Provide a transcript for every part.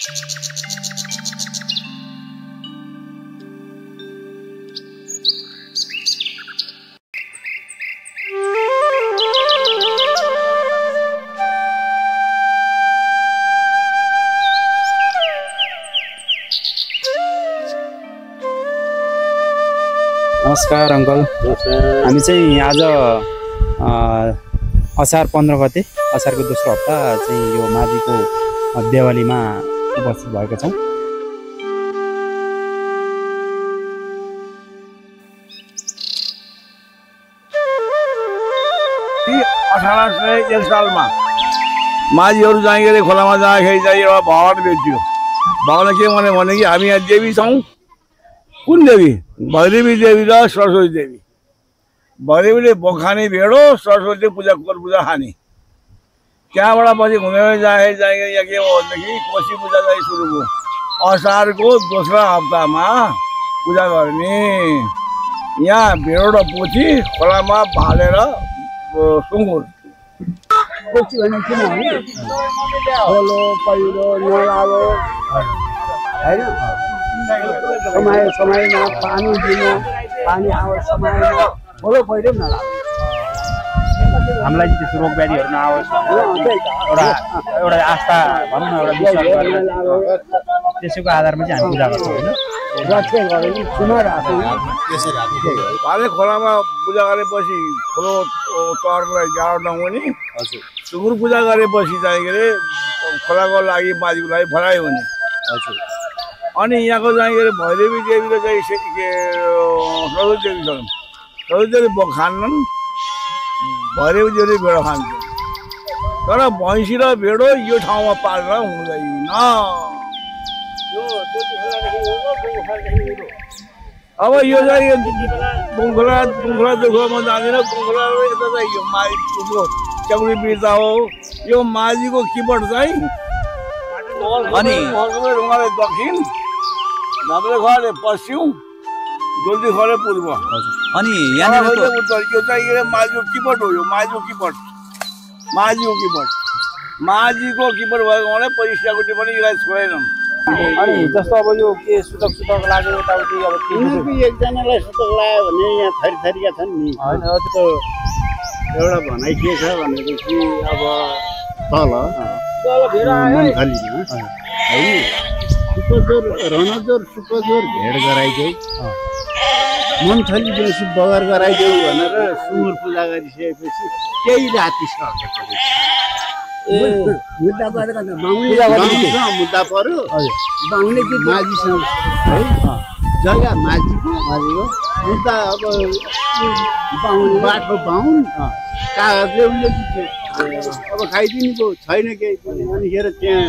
नमस्कार अंकल। हामी चाहिँ आज असार 15 गते असारको दोस्रो हप्ता चाहिँ यो माझीको देवालीमा उपस्थित भएका छौँ। कि 1801 सालमा माझीहरू जाँदाखेरि खोलामा जाँदाखेरि चाहिँ एउटा भगवान भेटियो। भगवान के भने कि हामी यहाँ देवी छौँ। कुन देवी? भैरवी देवी र सरस्वती देवी। भैरवीले बखानी भेडो, सरस्वतीले पूजा खाने। त्यहाँबाट पछि घुमेर जाँदाखेरि यहाँ के हो भनेदेखि कोशी पूजा चाहिँ सुरु भयो। असारको दोस्रो हप्तामा पूजा गर्ने। यहाँ भेडो र पोथी खोलामा भालेर सुँगुर। पोथी भने किन हो? खोलो पहिरो नलालो हैन, समयमा पानी दिन, पानी आउने समयमा खोलो पहिरो नलालो। हामीलाई चाहिँ त्यस्तो रोग व्याधिहरू नआओस् एउटा आस्था भनौँ न, एउटा विश्वास गरेर त्यसैको आधारमा चाहिँ हामी पूजा गर्छौँ होइन। भाले खोलामा पूजा गरेपछि खोलो चरलाई गाह्रो नहुने। सुँगुर पूजा गरेपछि चाहिँ खोलाको लागि माझीको लागि फराइ हुने। अनि यहाँको चाहिँ भैरवी देवीले चाहिँ सरस्वती देवी छन्। सरस्वती देवी बखान्छन्, भैरवी देवीले भेडो खान्छन्। तर भैँसी र भेडो यो ठाउँमा पाल्न हुँदैन। अब यो चाहिँ बुङखोला दुःखमा जाँदैन। बुङखोला यता चाहिँ यो माझीको चौरी बिर्ता हो। यो माझीको किपट चाहिँ अनि ढुङ्गाले दक्षिण, धब्रे खले पश्चिम, गोल्दी खले पूर्व। अनि यहाँनिर उत्तर। यो चाहिँ माझीको किपट हो। यो माझीको किपट माझीको किपट भएको भने परिस्याकुटी पनि यसलाई छोडेनन्। अनि जस्तो अब यो के सुतक लाग्यो यताउति अब एकजनालाई सुतक लाग्यो भने यहाँ थरीका छन् नि होइन। त्यो एउटा भनाइ के छ भनेदेखि अब तल मन्थलीमा होइन सुकजोर रणजोर सुकजोर भेड गराइदेऊ, मन्थली बेसी बगर गराइदेऊ भनेर सुँगुर पूजा गरिसकेपछि केही राति सर्छ। मुद्दा पर्यो बाहुनले कि माझीसँग है जग्गा माझीको मुद्दा। अब बाहुन बाटो बाहुन कागजले उसले अब खाइदिनु पो छैन केही पनि। अनिखेर त्यहाँ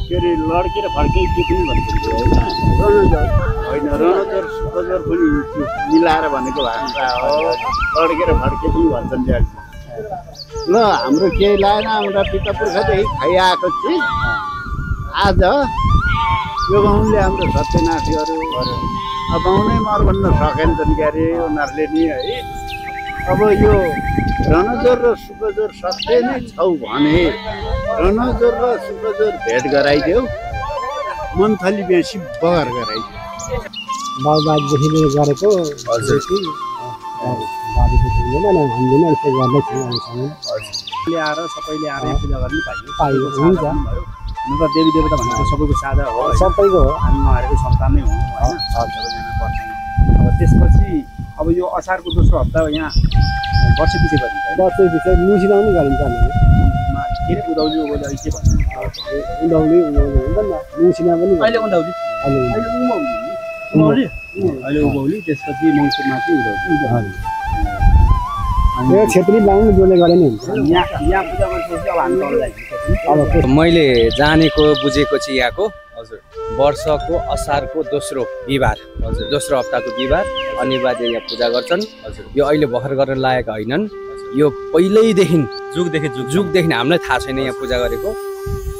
के अरे लड्केर फर्केर के पनि भन्छ होइन। रणजोर सुकजोर पनि मिलाएर भनेको भाषा हो। लड्केर फर्के पनि भन्छन् त्यहाँ। ल हाम्रो केही लागेन, हाम्रा पिता पुर्खादेखि खाइआएको चिज आज यो गाउँले हाम्रो सत्यनाश गर्यो। अब गाउँमै मर भन्न सकेनन् के अरे उनीहरूले नि है। अब यो रणजोर र सुकजोर सत्य नै छौ भने रणजोर र सुकजोर भेट गराइदेऊ, मन्थली बेसी बगर गराइदेऊ। बाबुबाजेले गरेको ल्याएर सबैले आएर पूजा गर्नु पाइयो हुन्छ। हुन त देवी देवता भनेको सबैको साझा हो, सबैको हो। हामी उहाँहरूको सन्तान नै हौँ होइन, सबैजना पर्छौँ। अब त्यसपछि अब यो असारको दोस्रो हप्ता यहाँ वर्ष पछि गरिन्छ। वर्ष पछि मुसिना पनि गरिन्छ। के अरे उधौली उभौली के भन्छ? उधौली हुन्छ नि, मुसिना पनि। अहिले उधौली, अहिले उभौली, त्यसपछि मङ्सिरमा चाहिँ उधौली। यो क्षेत्रीय बाहुन जसले गरे नि हुन्छ। यहाँ पूजा गरेपछि अब हामी तल जान्छौँ। मैले जानेको बुझेको चाहिँ यहाँको वर्षको असारको दोस्रो बिहिबार, दोस्रो हप्ताको बिहिबार अनिवार्य यहाँ पूजा गर्छन्। यो अहिले भर्खर गर्न लागेका होइनन्। यो पहिल्यैदेखि जुगदेखि हामीलाई थाहा छैन यहाँ पूजा गरेको।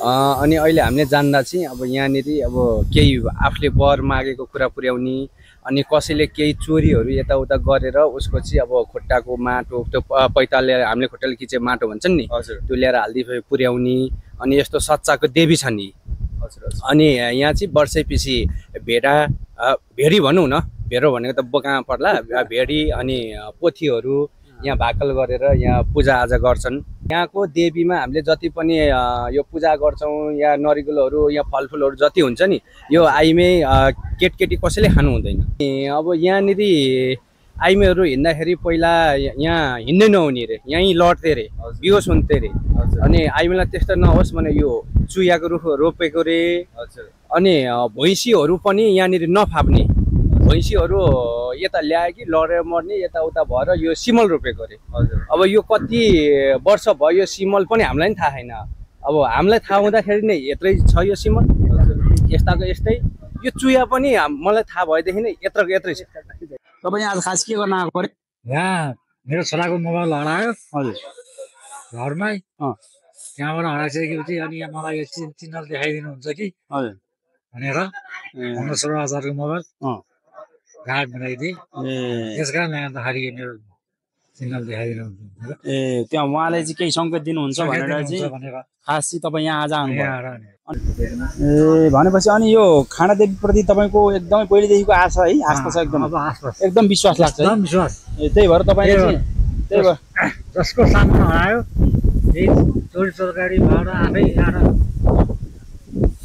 अनि अहिले हामीले जान्दा चाहिँ अब यहाँनिर अब केही आफूले वर मागेको कुरा पुर्याउने, अनि कसैले केही चोरीहरू यताउता गरेर उसको चाहिँ अब खुट्टाको माटो, त्यो पैताले हामीले खुट्टाले खिचे माटो भन्छन् नि, त्यो ल्याएर हालिदिए पुर्याउने। अनि यस्तो सच्चाको देवी छन् नि अनि यहाँ चाहिँ वर्षैपछि भेडी भनौँ न, भेडो भनेको त बोकामा पर्ला, भेडी अनि पोथीहरू यहाँ भाकल गरेर यहाँ पूजाआजा गर्छन्। यहाँको देवीमा हामीले जति पनि यो पूजा गर्छौँ, यहाँ नरिवलहरू यहाँ फलफुलहरू जति हुन्छ नि, यो आइमे केटकेटी कसैले खानु हुँदैन। अब यहाँनिर आइमेहरू हिँड्दाखेरि पहिला यहाँ हिँड्नै नहुने रे, यहीँ लड्थे रे, बिहोस हुन्थे रे। अनि आइमेलाई त्यस्तो नहोस् भने यो चुयाको रुख रोपेको रे। अनि भैँसीहरू पनि यहाँनिर नफाप्ने, भैँसीहरू यता ल्यायो कि लडेर मर्ने, यताउता भएर यो सिमल रोपेको रे। अब यो कति वर्ष भयो यो सिमल पनि हामीलाई पनि थाहा छैन। अब हामीलाई थाहा हुँदाखेरि नै यत्रै छ यो सिमल, यस्ताको यस्तै। यो चुया पनि मलाई थाहा भएदेखि नै यत्रको यत्रै छ। तपाईँ आज खास के गर्न आएको पऱ्यो? यहाँ मेरो छोराको मोबाइल हरायो। हजुर, घरमै त्यहाँबाट हराइसकेपछि अनि यहाँ मलाई यो चिन्ह देखाइदिनुहुन्छ कि हजुर भनेर 15,000 को मोबाइल घाट बनाइदिएँ। त्यस कारण यहाँ आउँदाखेरि मेरो चिन्ह देखाइदिनुहुन्छ। त्यहाँ उहाँले चाहिँ केही सङ्केत दिनुहुन्छ भनेर चाहिँ खास चाहिँ तपाईँ यहाँ आज आउनुभयो। भनेपछि अनि यो खानादेवीप्रति तपाईँको एकदमै पहिलेदेखिको आशा है, आस्था छ, एकदम विश्वास लाग्छ है। विश्वास त्यही भएर तपाईँले चाहिँ त्यही भएर जसको सामान हरायो यही चोरी चोरगाडी भएर आफै आएर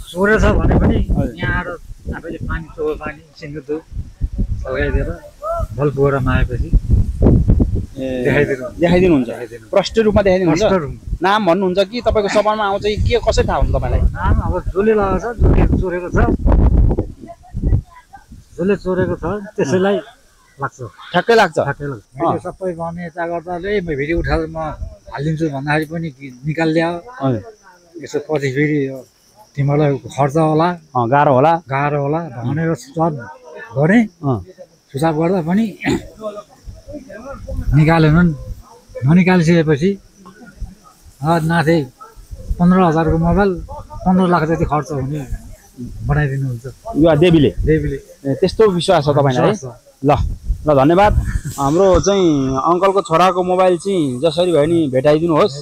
चोरेछ भने पनि यहाँ आएर आफैले पानी चोर पानी सिन्दुर लगाइदिएर भल पुगेर आएपछि देखाइदिनुहुन्छ, प्रष्ट रूपमा देखाइदिनुहुन्छ। नाम भन्नुहुन्छ कि तपाईँको सभामा आउँछ कि के, कसरी थाहा हुन्छ तपाईँलाई? नाम अब जसले लगाएको छ, जसले चोरेको छ, जसले चोरेको छ त्यसैलाई लाग्छ, ठ्याक्कै लाग्छ। भिडियो सबै गर्ने यता गर्दाले भिडियो उठाएर म हालिदिन्छु भन्दाखेरि पनि निकालिदियो। यसो पछि फेरि तिमीलाई खर्च होला, गाह्रो होला भनेर सुझाव गरेँ। सुझाव गर्दा पनि निकालेनन्। ननिकालिसकेपछि नाथे 15,000 को मोबाइल 15 लाख जति खर्च हुने बनाइदिनुहुन्छ यो देवीले। त्यस्तो विश्वास छ तपाईँलाई? ल ल, धन्यवाद। हाम्रो चाहिँ अङ्कलको छोराको मोबाइल चाहिँ जसरी भयो नि भेटाइदिनुहोस्।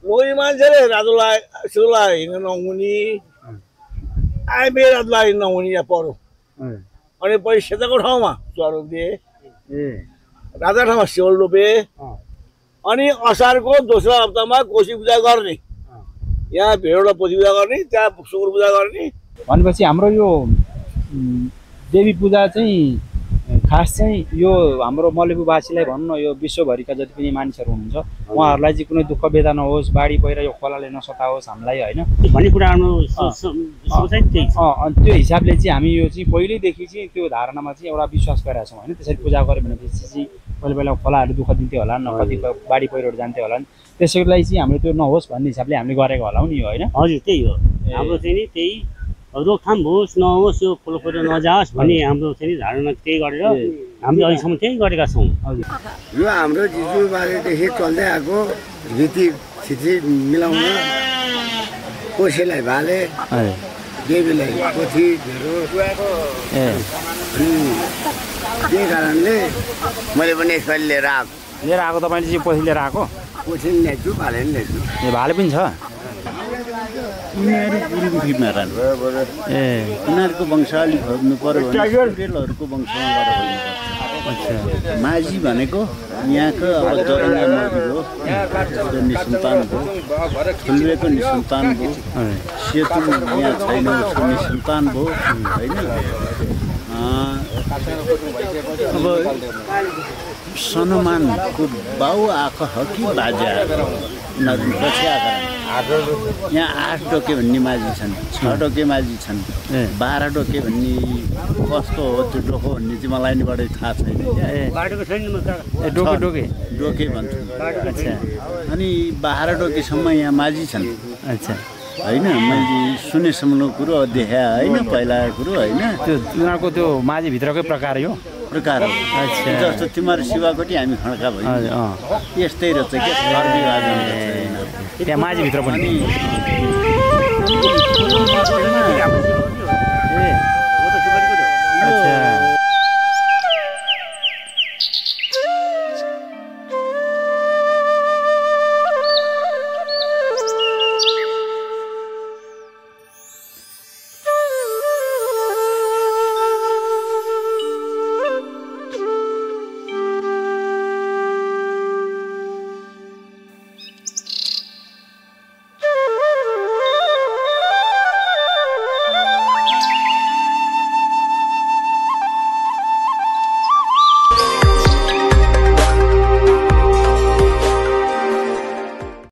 कोही मान्छेले राजुलाई सुलाई हिँड्न नहुने, आइबे राजुलाई हिँड्न नहुने यहाँ पऱ्यो। अनि पछि सेताको ठाउँमा चुवा रोपिदिए, राजा ठाउँमा स्याउल रोपे। अनि असारको दोस्रो हप्तामा कोशी पूजा गर्ने, यहाँ भेडा पोथी पूजा गर्ने, त्यहाँ सुँगुर पूजा गर्ने। भनेपछि हाम्रो यो देवी पूजा चाहिँ खास चाहिँ यो हाम्रो मलेबुवासीलाई भनौँ न, यो विश्वभरिका जति पनि मानिसहरू हुनुहुन्छ उहाँहरूलाई चाहिँ कुनै दुःख बेदा नहोस्, बाढी पहिरो यो खोलाले नसताओस् हामीलाई होइन भन्ने कुरा त्यो हिसाबले चाहिँ हामी यो चाहिँ पहिल्यैदेखि चाहिँ त्यो धारणामा चाहिँ एउटा विश्वास गरेका छौँ होइन। त्यसरी पूजा गऱ्यो भनेपछि चाहिँ पहिला पहिला खोलाहरू दुःख दिन्थ्यो होला, कतिपय बाढी पहिरोहरू जान्थ्यो होला, त्यसैलाई चाहिँ हामीले त्यो नहोस् भन्ने हिसाबले हामीले गरेको होला नि होइन। हजुर, त्यही हो हाम्रो चाहिँ नि, त्यही रोकथाम होस् नहोस्, यो खोलो पहिरो नजाओस् भन्ने हाम्रो चाहिँ धारणा त्यही गरेर हामीले अहिलेसम्म त्यही गरेका छौँ। यो हाम्रो जिजुबारेदेखि चल्दै आएको रीति मिलाउन कोसेलाई भाले, देवीलाई पोथी भेडो, त्यही कारणले मैले पनि यसपालि लिएर आएको। तपाईँले चाहिँ पोथी लिएर आएको? पोथी पनि ल्याइछु, भाले पनि ल्याइछु। भाले पनि छ? उनीहरू गुरुमुखीमा रहनु उनीहरूको वंश अलिक खोज्नु पऱ्यो भने रेलहरूको वंशमा गएर खोज्नुपर्छ। माझी भनेको यहाँको अब जरङ्गा मौरी हो, निसन्तान भयो, फुलवेको निसन्तान भयो, सेतु यहाँ छैन उसको निसन्तान भयो होइन। अब सनमानको बाउ आएको हो कि बाजे उनीहरू पछि आएर यहाँ 8 डोके भन्ने माझी छन्, 6 डोके माझी छन्, 12 डोके भन्ने कस्तो हो त्यो डोको भन्ने चाहिँ मलाई नि बढी थाहा छैन। डोके भन्छन्। अच्छा, अनि 12 डोकेसम्म यहाँ माझी छन्। अच्छा होइन, मैले सुनेसम्मको कुरो देखाए होइन, पहिलाको कुरो होइन। त्यो उनीहरूको त्यो माझीभित्रकै प्रकार हो। अच्छा, जस्तो तिमीहरू शिवाकोटी हामी खड्का भयो यस्तै रहेछ क्या। त्यहाँ माझीभित्र पनि